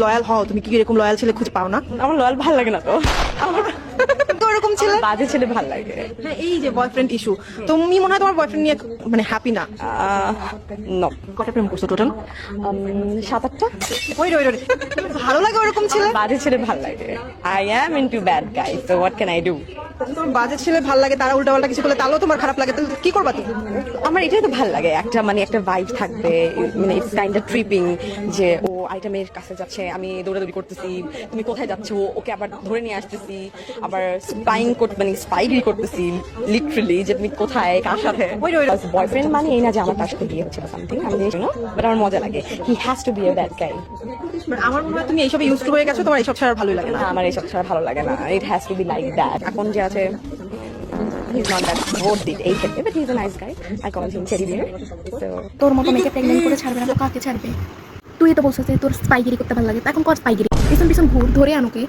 Loyal হও, তুমি কি এরকম লয়াল ছেলে খুঁজে পাও না? আমার লয়াল ভাল লাগে না তো। আমার তো এরকম ছেলে বাজে ছেলে ভাল লাগে। হ্যাঁ, এই যে বয়ফ্রেন্ড ইস্যু, তুমি মনে হয় তোমার বয়ফ্রেন্ড নিয়ে মানে হ্যাপি না। নো, কটা প্রেম করছো টোটাল? 7-8টা। ওই ভালো লাগে ওরকম ছেলে? বাজে ছেলে ভাল লাগে। I am into bad guy, so what can I do? তোমার বাজে ছেলে ভালো লাগে, তারা উল্টাপাল্টা কিছু করলে তাহলেও তোমার খারাপ লাগে, তাহলে কি করবা তুমি? আমার এটাই তো ভাল লাগে, একটা মানে একটা ভাইব থাকবে, মানে ইটস কাইন্ড অফ ট্রিপিং, যে ও আইটেমের কাছে যাচ্ছে, আমি দৌড়াদৌড়ি করতেছি, তুমি কোথায় যাচ্ছ, ওকে আবার ধরে নিয়ে আসতেছি, আবার স্পাইং মানে স্পাইগিরি করতেছি লিটারালি, যে তুমি কোথায় কার সাথে। বয়ফ্রেন্ড মানে এই না যে আমার তার সাথে বিয়ে হচ্ছে বা সামথিং, আমি জানি না, বাট আমার মজা লাগে। He has to be a bad guy. আমার মনে হয় তুমি এইসব ইউজ টু হয়ে গেছো, তোমার এইসব ছাড়া ভালোই লাগে না। আমার এইসব ছাড়া ভালো লাগে না, it has to be like that. এখন যে আছে he's not that worth it এই ক্ষেত্রে, but he's a nice guy. I call him teddy bear. So তোর মতো মেয়েকে প্রেগনেন্ট করে ছাড়বে না তো কাকে ছাড়বে? তুই তো বলছিস যে তোর স্পাইগিরি করতে ভালো লাগে, তা এখন কর স্পাইগিরি, পিছন পিছন ঘুর, ধরে আনুকে।